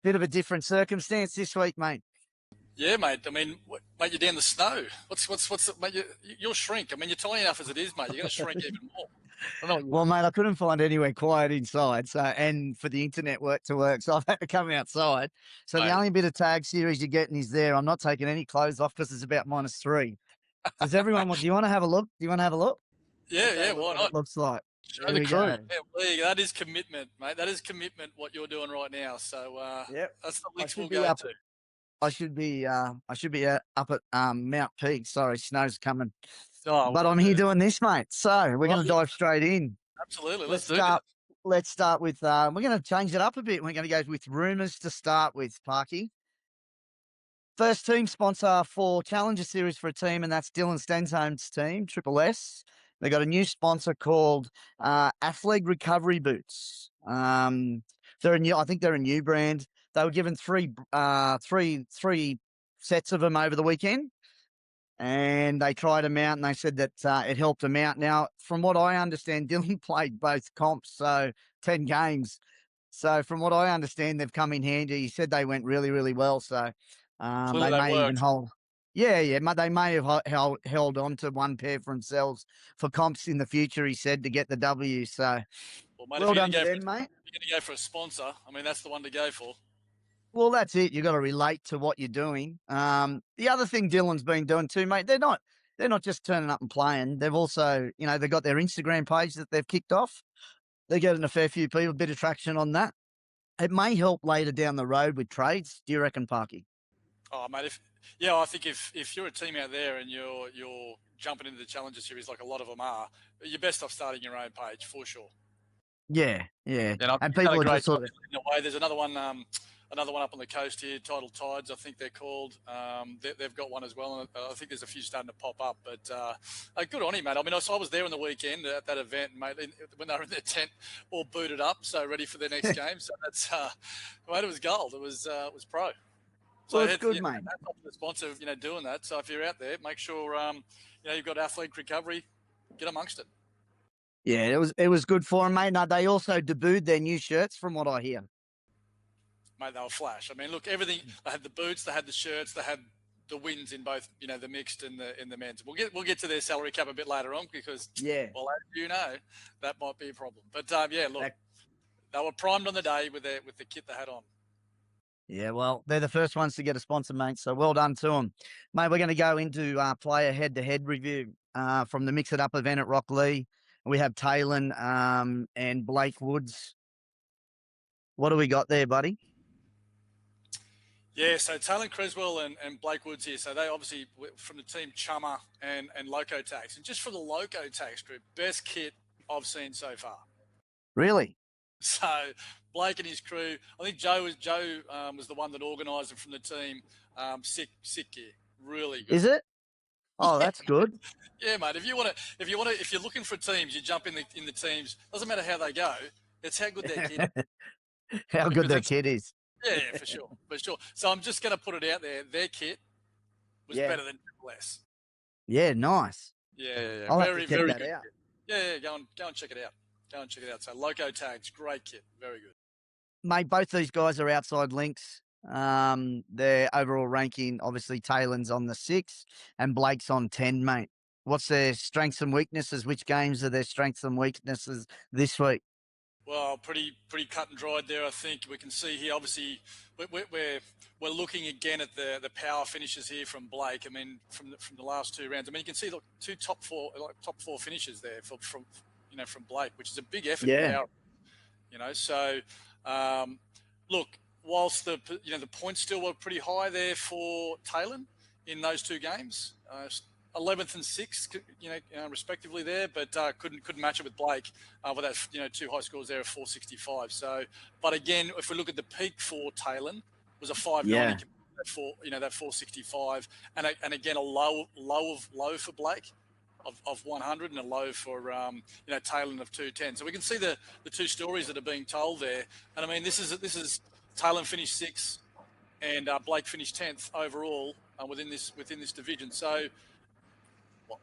Bit of a different circumstance this week, mate. Yeah, mate. I mean, mate, you're down the snow. Mate, you'll shrink. I mean, you're tiny enough as it is, mate. You're going to shrink even more. Well, mate, I couldn't find anywhere quiet inside, and for the internet to work, so I've had to come outside. So Mate. the only bit of tag series you're getting is there. I'm not taking any clothes off because it's about -3. Does everyone? Do you want to have a look? Do you want to have a look? Yeah, why What not? it looks like. Show the crew. Yeah, that is commitment, mate. That is commitment. What you're doing right now. So that's the links we'll go to. I should be up at Mount Peak. Sorry, snow's coming. Oh, but I'm here doing this, mate. So we're going to dive straight in. Absolutely. Let's start with, we're going to change it up a bit. We're going to go with rumours to start with, Parky. First team sponsor for Challenger Series for a team, and that's Dylan Stenholm's team, Triple S. They got a new sponsor called Athletic Recovery Boots. They're a new, I think they're a new brand. They were given three sets of them over the weekend, and they tried them out, and they said that it helped them out. Now, from what I understand, Dylan played both comps, so 10 games. So from what I understand, they've come in handy. He said they went really, really well. So they may even hold. Yeah, they may have held on to one pair for themselves for comps in the future, he said, to get the W. So well done to them, mate. You're going to go for a sponsor. I mean, that's the one to go for. Well, that's it. You've got to relate to what you're doing. The other thing Dylan's been doing too, mate, they're not just turning up and playing. They've also, they've got their Instagram page that they've kicked off. They're getting a fair few people, a bit of traction on that. It may help later down the road with trades. Do you reckon, Parky? Oh, mate, I think if you're a team out there and you're jumping into the Challenger Series like a lot of them are, you're best off starting your own page for sure. Yeah. And people are just sort of in a way. There's another one up on the coast here, Tidal Tides, I think they're called. They've got one as well, and I think there's a few starting to pop up. But good on him, mate. I mean, I was there on the weekend at that event, mate, when they were in their tent, all booted up, so ready for their next game. So that's, mate, it was gold. It was pro. So well, it's good, mate. That's the sponsor, doing that. So if you're out there, make sure you've got Athletic Recovery. Get amongst it. Yeah, it was good for them, mate. No, they also debuted their new shirts, from what I hear. Mate, they were flash. I mean, look, everything. They had the boots, they had the shirts, they had the wins in both, the mixed and the men's. We'll get to their salary cap a bit later on because, well, as that might be a problem. But look, they were primed on the day with the kit they had on. Yeah, well, they're the first ones to get a sponsor, mate, so well done to them. Mate, we're going to go into player head-to-head review from the Mix It Up event at Rocklea. We have Taylor and Blake Woods. What do we got there, buddy? Yeah, so Taylor Creswell and Blake Woods here. So they obviously from the team Chummer and Loco Tax. And just for the Loco Tax group, best kit I've seen so far. Really? So Blake and his crew, I think Joe was the one that organised it from the team. Sick gear, really good. Is it? Oh, that's good. Yeah, mate. If you're looking for teams, you jump in the teams. Doesn't matter how they go. It's how good their kit is. How good their kit is. Yeah, for sure. So I'm just going to put it out there. Their kit was better than Triple S. Yeah, nice. Yeah. I'll very, have to check very that good. out. Yeah, go and check it out. So Loco Tags, great kit, very good. Mate, both these guys are outside links. Their overall ranking, obviously, Taylor's on the 6 and Blake's on 10, mate. What's their strengths and weaknesses? Which games are their strengths and weaknesses this week? Well, pretty cut and dried there. I think we can see here. Obviously, we're looking again at the power finishes here from Blake. I mean, from the last two rounds. I mean, you can see look, two top four finishes there from Blake, which is a big effort. Yeah. Power, so look, whilst the points still were pretty high there for Taylor in those two games. 11th and 6th, respectively there, but couldn't match it with Blake with that, two high scores there of 465. So, but again, if we look at the peak for Taylor, was a 590 that 465, and again a low for Blake of 100 and a low for Taylor of 210. So we can see the two stories that are being told there, and I mean this is Taylor finished 6th and Blake finished 10th overall within this division. So.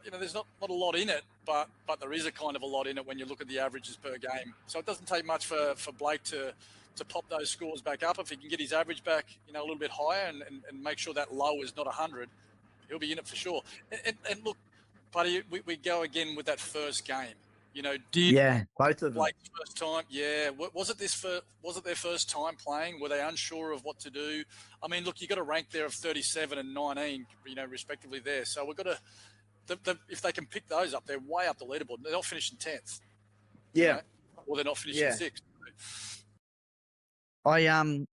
There's not a lot in it, but there is a kind of a lot in it when you look at the averages per game. So it doesn't take much for Blake to to pop those scores back up. If he can get his average back, a little bit higher and make sure that low is not 100, he'll be in it for sure. And look, buddy, we go again with that first game. Did both of them. Blake's first time? Yeah. Was it their first time playing? Were they unsure of what to do? I mean, look, you got a rank there of 37 and 19, respectively there. So we've got to. If they can pick those up, they're way up the leaderboard. They're not finishing 10th. Yeah. Or they're not finishing 6th. I'm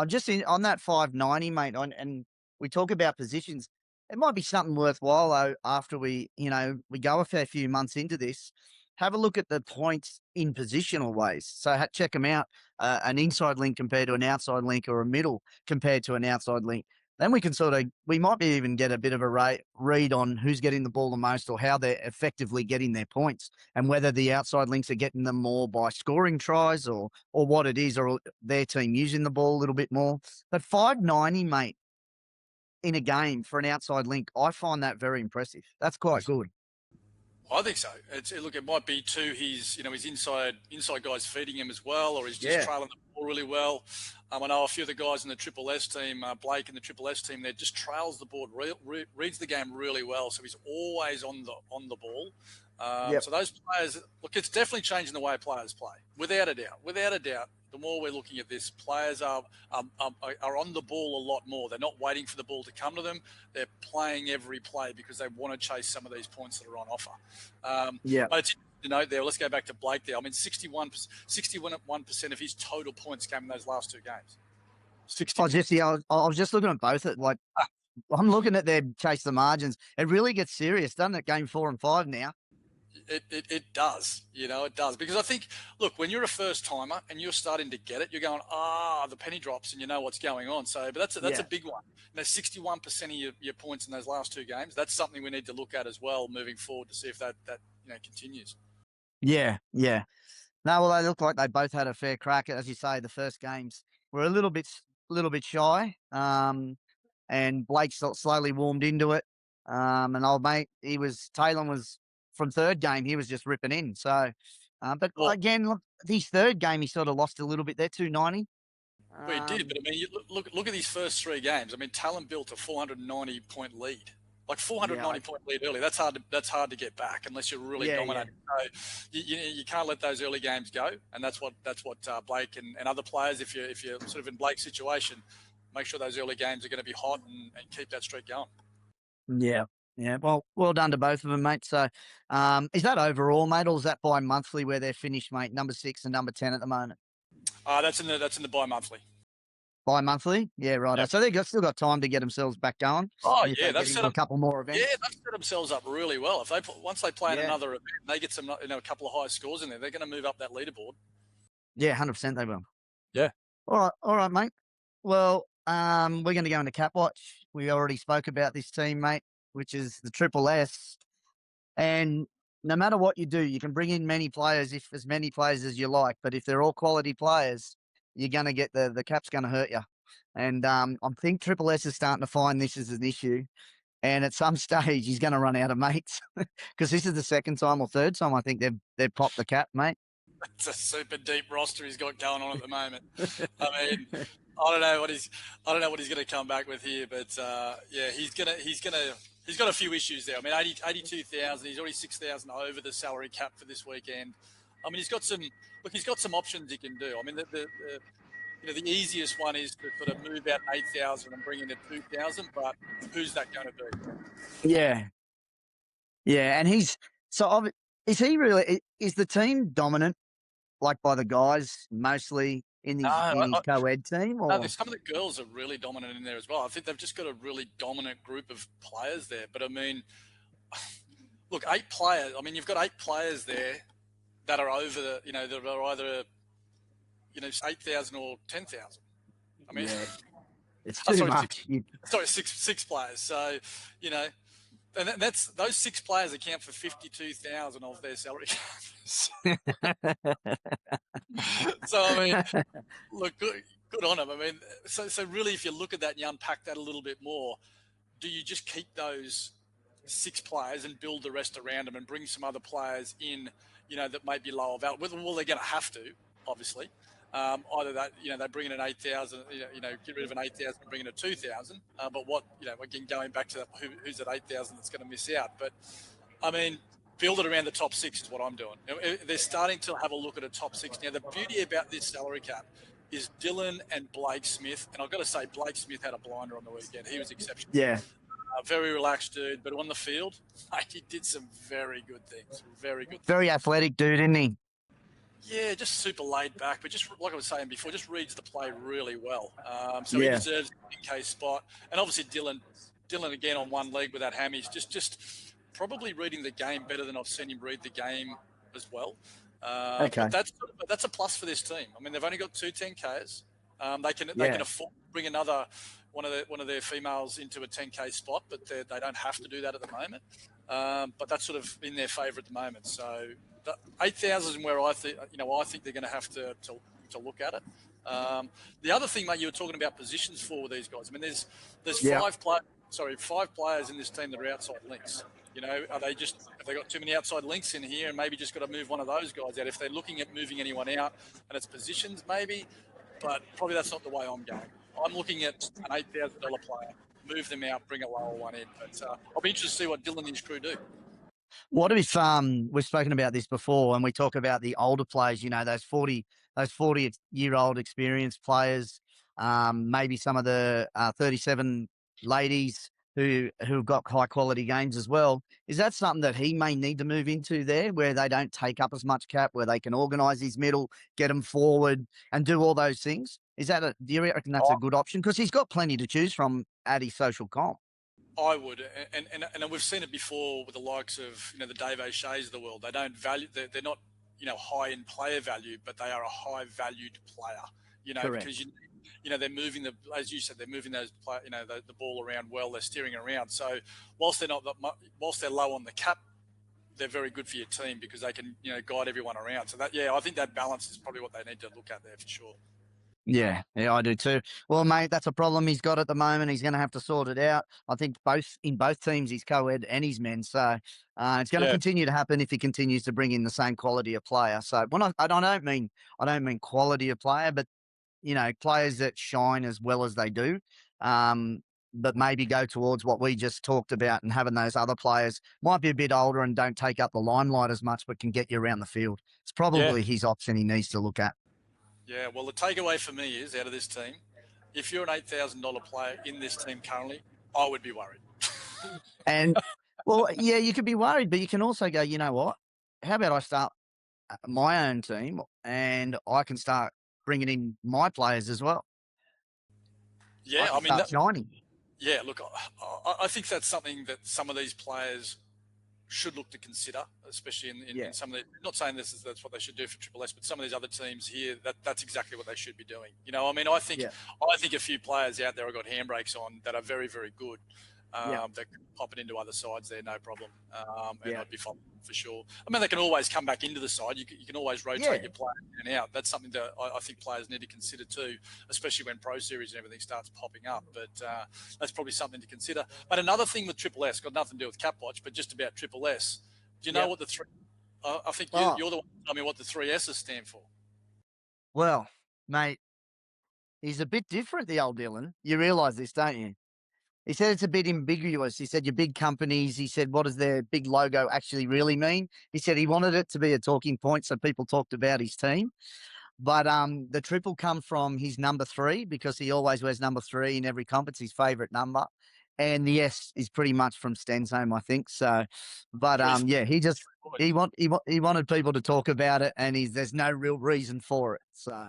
just on that 590, mate. And we talk about positions. It might be something worthwhile though after we go a fair few months into this. Have a look at the points in positional ways. So check them out. An inside link compared to an outside link, or a middle compared to an outside link. Then we can we might be even get a bit of a read on who's getting the ball the most, or how they're effectively getting their points, and whether the outside links are getting them more by scoring tries, or what it is, or their team using the ball a little bit more. But 590, mate, in a game for an outside link, I find that very impressive. That's quite good. I think so. Look, it might be too his inside guys feeding him as well, or he's just trailing the ball really well. I know a few of the guys in the Triple S team, Blake in the Triple S team, there just trails the board, reads the game really well, so he's always on the ball. So those players, look, it's definitely changing the way players play, without a doubt. Without a doubt, the more we're looking at this, players are on the ball a lot more. They're not waiting for the ball to come to them. They're playing every play because they want to chase some of these points that are on offer. But it's interesting to note there, let's go back to Blake there. I mean, 61% of his total points came in those last two games. 60. I was just looking at both. I'm looking at their chase the margins. It really gets serious, doesn't it? Game 4 and 5 now. It does, it does. Because I think, look, when you're a first timer and you're starting to get it, you're going, the penny drops, and you know what's going on. So, but that's a big one. 61% of your points in those last two games. That's something we need to look at as well moving forward to see if that continues. Yeah. No, well, they look like they both had a fair crack. As you say, the first games were a little bit shy. And Blake slowly warmed into it. And old mate, Taylor was from third game, he was just ripping in. So, again, look, his third game, he sort of lost a little bit there, 290. Well, he did, but I mean, you look at these first three games. I mean, Talon built a 490 point lead. Like 490 point lead early, that's hard to get back unless you're really dominating. So you can't let those early games go, and that's what Blake and other players, if you're sort of in Blake's situation, make sure those early games are going to be hot and keep that streak going. Yeah. Well done to both of them, mate. So, is that overall, mate, or is that bi-monthly where they're finished, mate? Number 6 and number 10 at the moment. That's in the bi-monthly. Bi-monthly, yeah, right. Yep. So they've still got time to get themselves back going. Oh yeah, they've set up a couple more events. Yeah, they've set themselves up really well. If once they play in another event, they get some a couple of high scores in there, they're going to move up that leaderboard. Yeah, 100% they will. Yeah. All right, mate. Well, we're going to go into Cap Watch. We already spoke about this team, mate, which is the Triple S. And no matter what you do, you can bring in as many players as you like, but if they're all quality players, you're going to get the cap's going to hurt you. And I think Triple S is starting to find this as an issue. And at some stage, he's going to run out of mates because this is the second time or third time I think they've popped the cap, mate. It's a super deep roster he's got going on at the moment. I mean, I don't know what he's going to come back with here, but he's got a few issues there. I mean, 82,000. He's already 6,000 over the salary cap for this weekend. I mean, he's got some options he can do. I mean, the easiest one is to sort of move out 8,000 and bring in a 2,000, but who's that going to be? Yeah, and is the team dominant, like by the guys mostly in his co-ed team? Or? No, some of the girls are really dominant in there as well. I think they've just got a really dominant group of players there. But I mean, look, 8 players. I mean, you've got 8 players there that are over that are either 8,000 or 10,000. I mean, it's too much. Sorry, six players. So, and that's those 6 players account for 52,000 of their salary. So I mean, look, good on them. I mean, so really, if you look at that and you unpack that a little bit more, do you just keep those 6 players and build the rest around them and bring some other players in, that might be lower value? Well, they're going to have to, obviously. Either that, they bring in an 8,000, get rid of an 8,000 and bring in a 2,000. But again, going back to that, who's at 8,000 that's going to miss out. But I mean, build it around the top six is what I'm doing. They're starting to have a look at a top six. Now, the beauty about this salary cap is Dylan and Blake Smith. And I've got to say, Blake Smith had a blinder on the weekend. He was exceptional. Yeah. Very relaxed dude, but on the field, he did some very good things. Very good things. Very athletic dude, isn't he? Yeah, just super laid back, but just like I was saying before, just reads the play really well. So he deserves an in-case spot. And obviously Dylan again on one leg with that hammy, just probably reading the game better than I've seen him read the game as well. Okay. But that's a plus for this team. I mean, they've only got 2 10Ks. They can afford to bring another one of their females into a 10K spot, but they don't have to do that at the moment. But that's sort of in their favour at the moment. So 8,000 is where I think they're going to have to look at it. The other thing, mate, you were talking about positions for these guys. I mean, there's 5 players in this team that are outside links. Have they got too many outside links in here and maybe just got to move one of those guys out? If they're looking at moving anyone out and it's positions, maybe, but probably that's not the way I'm going. I'm looking at an $8,000 player, move them out, bring a lower one in. But I'll be interested to see what Dylan and his crew do. What if we've spoken about this before, and we talk about the older players? Those 40-year-old experienced players, maybe some of the 37 ladies who've got high quality games as well. Is that something that he may need to move into there, where they don't take up as much cap, where they can organise his middle, get him forward, and do all those things? Do you reckon that's a good option? Because he's got plenty to choose from at his social comp. I would, and we've seen it before with the likes of the Dave O'Shea's of the world. They don't value. They're not high in player value, but they are a high valued player. Correct. Because they're moving as you said, they're moving those the ball around well. They're steering around. So whilst they're low on the cap, they're very good for your team because they can guide everyone around. So I think that balance is probably what they need to look at there for sure. Yeah, I do too. Well, mate, that's a problem he's got at the moment. He's going to have to sort it out. I think in both teams, he's co-ed and he's men. So it's going to continue to happen if he continues to bring in the same quality of player. So I don't mean quality of player, but players that shine as well as they do. But maybe go towards what we just talked about, and having those other players might be a bit older and don't take up the limelight as much, but can get you around the field. It's probably his option he needs to look at. Yeah, well, the takeaway for me is, out of this team, if you're an $8,000 player in this team currently, I would be worried. And, well, yeah, you could be worried, but you can also go, you know what? How about I start my own team and I can start bringing in my players as well? Yeah, I mean, shining. Yeah, look, I think that's something that some of these players should look to consider, especially in some of the, not saying that's what they should do for Triple S, but some of these other teams here, that's exactly what they should be doing. I mean, I think a few players out there have got handbrakes on that are very, very good. That can pop it into other sides there, no problem. And I'd be fine for sure. I mean, they can always come back into the side. You can always rotate your players in and out. That's something that I think players need to consider too, especially when Pro Series and everything starts popping up. But that's probably something to consider. But another thing with Triple S, got nothing to do with Cap Watch, but just about Triple S. Do you know what the three? I think you're the one to tell me what the 3 S's stand for. Well, mate, he's a bit different, the old Dylan. You realise this, don't you? He said it's a bit ambiguous. He said your big companies, he said, what does their big logo actually really mean? He said he wanted it to be a talking point so people talked about his team. But the triple come from his number 3 because he always wears number 3 in every comp. It's his favourite number. And the S is pretty much from Stenshome, I think. So, but he wanted people to talk about it, and there's no real reason for it. So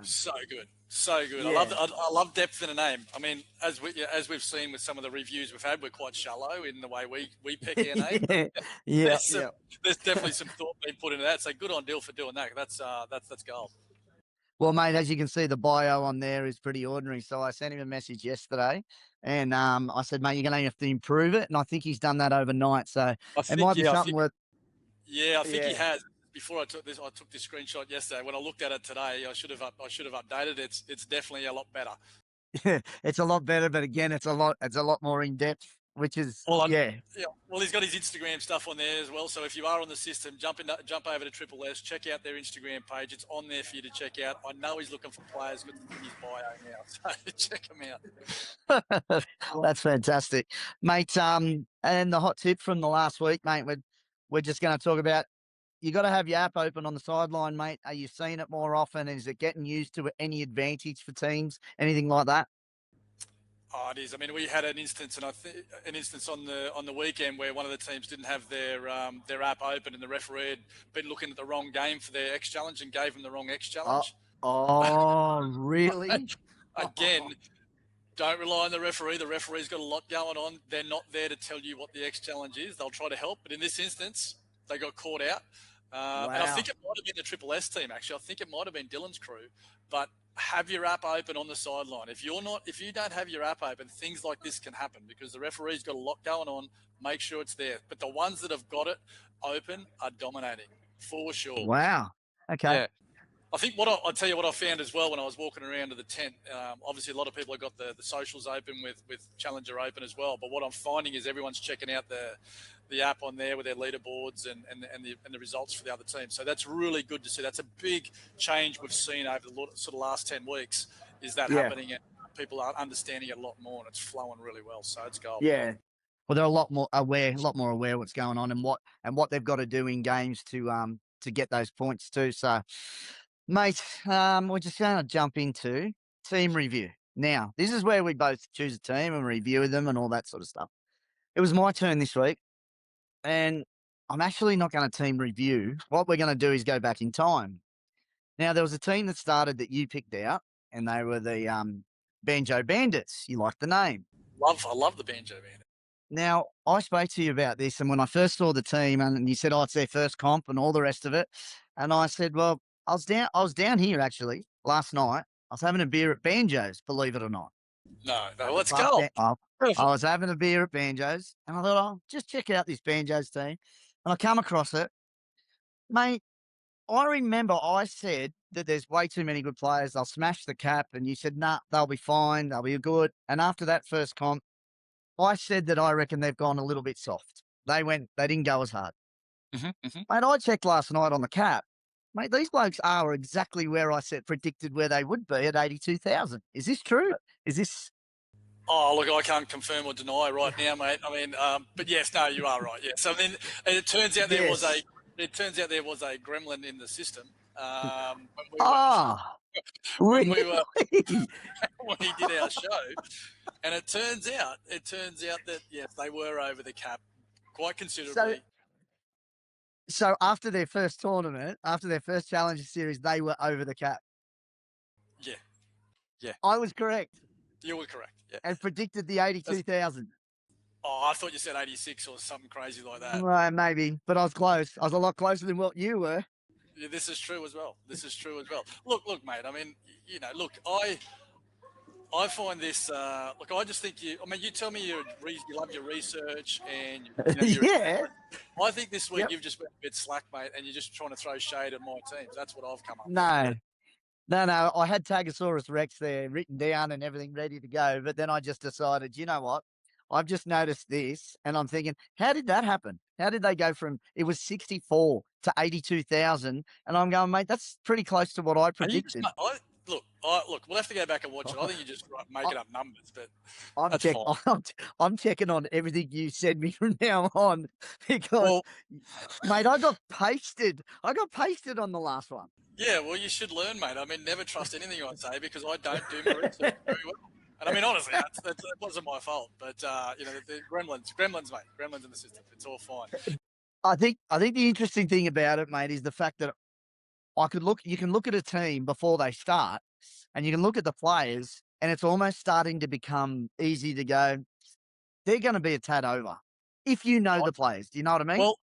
good. Yeah. I love depth in a name. I mean, as we've seen with some of the reviews we've had, we're quite shallow in the way we pick our name. There's definitely some thought being put into that. So good on Dill for doing that. That's gold. Well, mate, as you can see, the bio on there is pretty ordinary. So I sent him a message yesterday, and I said, mate, you're going to have to improve it. And I think he's done that overnight. So it might be something worth. Yeah, I think he has. Before I took this screenshot yesterday. When I looked at it today, I should have updated it. It's definitely a lot better. It's a lot better, but again, it's a lot more in depth. which is Well, yeah. yeah. Well, he's got his Instagram stuff on there as well. So if you are on the system, jump over to Triple S, check out their Instagram page. It's on there for you to check out. I know he's looking for players. Got in his bio now, so check him out. That's fantastic, mate. And the hot tip from the last week, mate. We're just going to talk about. You got to have your app open on the sideline, mate. Are you seeing it more often? Is it getting used to any advantage for teams? Anything like that? Oh, it is. I mean, we had an instance, and an instance on the weekend where one of the teams didn't have their app open, and the referee had been looking at the wrong game for their X challenge and gave them the wrong X Oh, challenge. oh, really? Again, don't rely on the referee. The referee's got a lot going on. They're not there to tell you what the X challenge is. They'll try to help, but in this instance, they got caught out. And I Wow. think it might have been the Triple S team, actually. I think it might have been Dylan's crew. But have your app open on the sideline. If you don't have your app open, things like this can happen because the referee's got a lot going on. Make sure it's there. But the ones that have got it open are dominating for sure. Wow. Okay. Yeah. I think I'll tell you what I found as well when I was walking around to the tent. Obviously, a lot of people have got the socials open with Challenger open as well. But what I'm finding is everyone's checking out the app on there with their leaderboards and the results for the other team. So that's really good to see. That's a big change we've seen over the sort of last 10 weeks. Is that Yeah. happening? And people are understanding it a lot more, and it's flowing really well. So it's gold. Yeah. Well, they're a lot more aware what's going on and what they've got to do in games to get those points too. So, mate, we're just going to jump into team review. Now, this is where we both choose a team and review them and all that sort of stuff. It was my turn this week, and I'm actually not going to team review. What we're going to do is go back in time. Now, there was a team that started that you picked out, and they were the Banjo Bandits. You like the name. I love the banjo man. Now, I spoke to you about this, and when I first saw the team, and you said, "Oh, it's their first comp," and all the rest of it, and I said, "Well, I was down here actually last night. I was having a beer at Banjo's, believe it or not, No, at the let's pub. go. I was having a beer at Banjo's, and I thought, "Oh, just check out this Banjo's team," and I come across it, mate. I remember I said that there's way too many good players. They'll smash the cap, and you said, "Nah, they'll be fine. They'll be good." And after that first comp, I said that I reckon they've gone a little bit soft. They didn't go as hard. Mm-hmm. Mate, I checked last night on the cap. Mate, these blokes are exactly where I said predicted where they would be at 82,000. Is this true? Is this? Oh, look, I can't confirm or deny right now, mate. I mean, but yes, no, you are right. Yes, I mean, it turns out Yes. there was a gremlin in the system when we were Ah, when really? we were when he did our show, and it turns out that yes, they were over the cap quite So, considerably. so after their first tournament, after their first Challenger series, they were over the cap. Yeah, yeah, I was correct you were correct. Yeah. and predicted the That's, 82,000. oh, I thought you said 86 or something crazy like that. Well, maybe, but I was close. I was a lot closer than what you were. Yeah, this is true as well. This is true as well. Look, mate. I mean, look, I find this. Look, I just think you. I mean, you tell me you love your research and you're. Yeah. I think this week Yep. you've just been a bit slack, mate, and you're just trying to throw shade at my teams. That's what I've come up with. No, no. I had Tagosaurus Rex there written down and everything ready to go. But then I just decided, you know what? I've just noticed this and I'm thinking, how did that happen? How did they go from it was 64 to 82,000? And I'm going, mate, that's pretty close to what I And you just, predicted. look. We'll have to go back and watch it. I think you're just making up numbers, but I'm that's check fine. I'm checking on everything you send me from now on because Well, mate, I got pasted. I got pasted on the last one. yeah. Well, you should learn, mate. I mean, never trust anything I say because I don't do my research very well. And I mean, honestly, that wasn't my fault. But the gremlins, mate, gremlins in the system. It's all fine. I think the interesting thing about it, mate, is the fact that you can look at a team before they start and you can look at the players and it's almost starting to become easy to go, they're going to be a tad over if you know the players. Do you know what I mean? Well,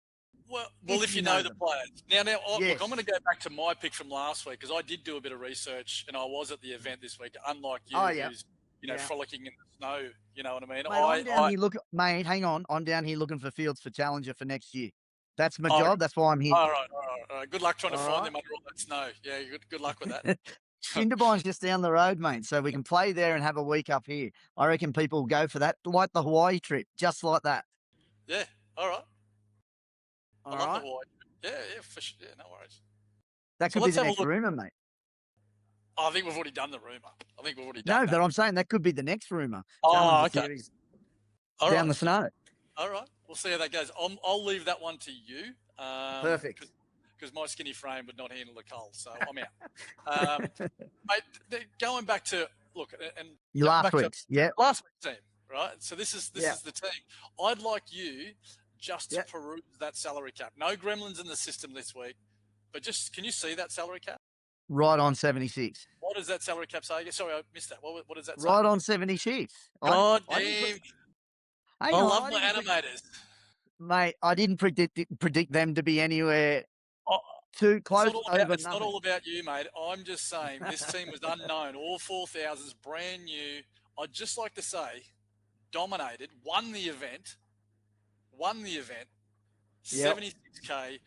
well, If if you you know know the them. players. Now, look, I'm Yes. going to go back to my pick from last week because I did do a bit of research and I was at the event this week. Unlike you, Oh, yeah. who's Yeah. frolicking in the snow. You know what I mean? Mate, I'm down here mate, hang on. I'm down here looking for fields for Challenger for next year. That's my Oh, job. That's why I'm here. all right. Good luck trying to All find right. them under all that snow. Yeah, good luck with that. Jindabyne's just down the road, mate, so we can play there and have a week up here. I reckon people will go for that, like the Hawaii trip, just like that. Yeah. All right. I All love the right? Hawaii. Yeah, yeah, for sure. Yeah, no worries. That So could be let's the have a next look. rumour, mate. Oh, I think we've already done the rumor. I think we've already done No, that. but I'm saying that could be the next rumour. Oh, Challenger okay. Series All down right. the snow. All right. We'll see how that goes. I'll leave that one to you. Perfect. Because my skinny frame would not handle the cold, so I'm out. Mate, going back to and Your jumping last back to week's. Yeah. last week's team, right? So this is Yeah. the team. I'd like you just to Yeah. peruse that salary cap. No gremlins in the system this week, but just can you see that salary cap? Right on 76. What does that salary cap say? Sorry, I missed that. What does that say? Right on 76. God I didn't damn! hang I on, love I my didn't animators. mate, I didn't predict them to be anywhere Oh, too close over it's not nothing. all about you, mate. I'm just saying this team was unknown. All 4,000s, brand new. I'd just like to say, dominated, won the event, Yep. 76K,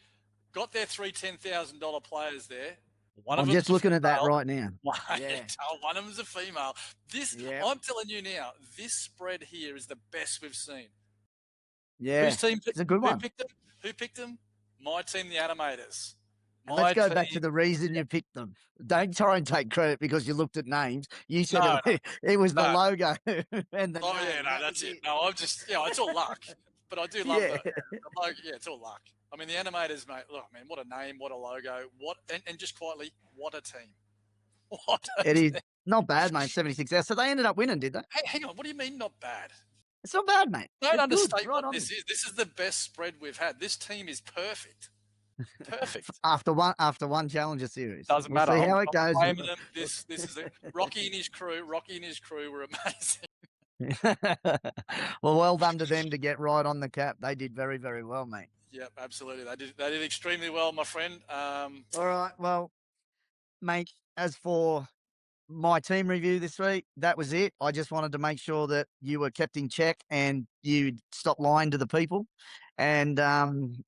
got their three $10,000 players there. One of I'm them's just a looking at that female. right now. Mate, Yeah. one of them's a female. Yeah. I'm telling you now, this spread here is the best we've seen. Yeah. Whose team? It's a good one. Picked them? Who picked them? My team, the Animators. And let's go back to the reason you picked them. Don't try and take credit because you looked at names. You said it was the logo and the Oh, name. yeah, no, that's it. No, I'm just, it's all luck. But I do love the logo. Yeah, it's all luck. I mean, the Animators, mate, look, man, what a name, what a logo, and just quietly, what a team. What a It is team. not bad, mate. 76. So they ended up winning, did they? Hey, hang on, what do you mean not bad? It's not bad, mate. Don't It's understate good. Right what on. this is. This is the best spread we've had. This team is perfect. Perfect. After one Challenger Series. Doesn't We'll matter. see I'm how it goes. blaming them. This is Rocky and his crew. Rocky and his crew were amazing. Well done to them to get right on the cap. They did very, very well, mate. Yep, absolutely. They did extremely well, my friend. All right. Well, mate, as for my team review this week, that was it. I just wanted to make sure that you were kept in check and you stopped lying to the people. And and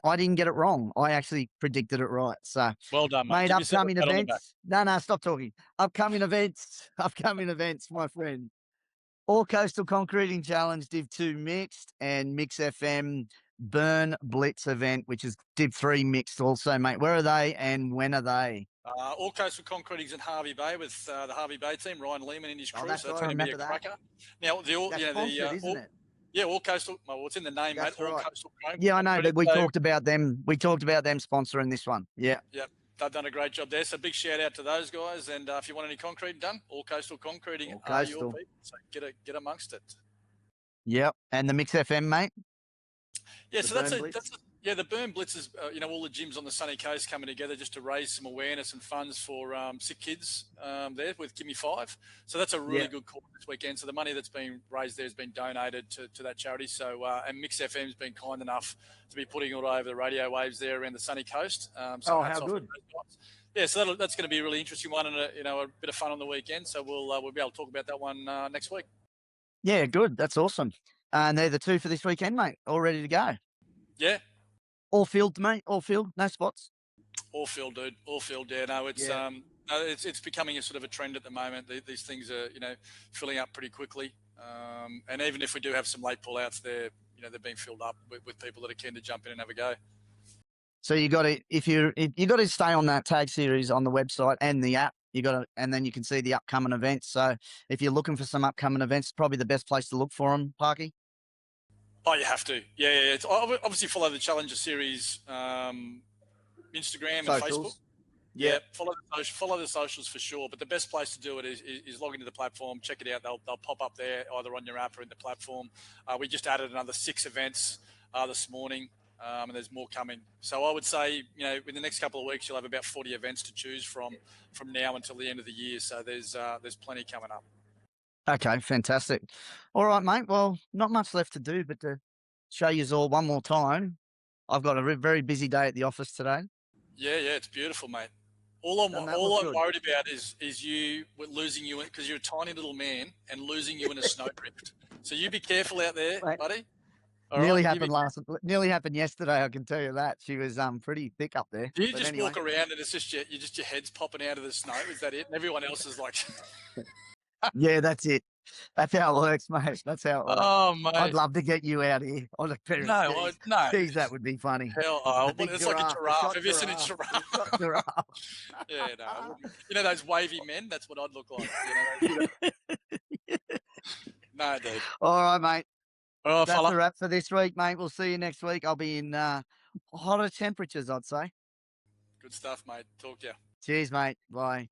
I didn't get it wrong. I actually predicted it right. So well done, mate. mate, Give yourself a upcoming pat on the back. events. No, stop talking. Upcoming events, my friend. All Coastal Concreting Challenge Div 2 mixed and Mix FM Burn Blitz event, which is Div 3 mixed also, mate. Where are they and when are they? All Coastal Concreting's in Harvey Bay with the Harvey Bay team, Ryan Lehman and his crew. That's so that's right, going to be a cracker. Now, isn't it? Yeah, All Coastal. Well, it's in the name, That's mate. right. All Coastal. Yeah, I know, but we talked about them. We talked about them sponsoring this one. Yeah. Yep. They've done a great job there. So big shout out to those guys. And if you want any concrete done, All Coastal Concreting are your people. So get amongst it. Yep. And the Mix FM, mate. Yeah, so the Burn Blitz is, all the gyms on the sunny coast coming together just to raise some awareness and funds for sick kids there with Gimme 5. So that's a really good cause this weekend. So the money that's been raised there has been donated to that charity. So and Mix FM's been kind enough to be putting it all over the radio waves there around the sunny coast. So how good. Yeah, so that's going to be a really interesting one and a bit of fun on the weekend. So we'll be able to talk about that one next week. Yeah, good. That's awesome. And they're the two for this weekend, mate. All ready to go. Yeah. All field, mate. All field. No spots. All field, dude. All field. Yeah. No, it's it's becoming a sort of a trend at the moment. These things are filling up pretty quickly. And even if we do have some late pullouts, they're being filled up with people that are keen to jump in and have a go. So you got to stay on that tag series on the website and the app. And then you can see the upcoming events. So if you're looking for some upcoming events, it's probably the best place to look for them, Parky. Oh, you have to. Yeah. It's obviously follow the Challenger Series Instagram and Facebook. Yeah, follow the socials for sure. But the best place to do it is log into the platform, check it out. They'll pop up there either on your app or in the platform. We just added another 6 events this morning, and there's more coming. So I would say, in the next couple of weeks, you'll have about 40 events to choose from now until the end of the year. So there's plenty coming up. Okay, fantastic. All right, mate. Well, not much left to do, but to show you all one more time, I've got a very busy day at the office today. Yeah, it's beautiful, mate. All I'm worried about is you losing you because you're a tiny little man and losing you in a snowdrift. So you be careful out there, buddy. All right, give it. Nearly happened yesterday, I can tell you that. She was, pretty thick up there, Do you but just anyway. walk around and it's just your head's popping out of the snow? Is that it? And everyone else is like, Yeah, that's it. That's how it works, mate. That's how it works. oh I'd mate, love to get you out here on a pair of no, skis. no, Geez, that would be funny. hell, The what, big it's like a giraffe, the giraffe. shot Have you seen a giraffe, the giraffe? shot giraffe. Yeah, no, I wouldn't. You know those wavy men? That's what I'd look like. No, dude. All right, mate. All right, That's a fella. wrap for this week, mate. We'll see you next week. I'll be in hotter temperatures, I'd say. Good stuff, mate. Talk to you. Cheers, mate. Bye.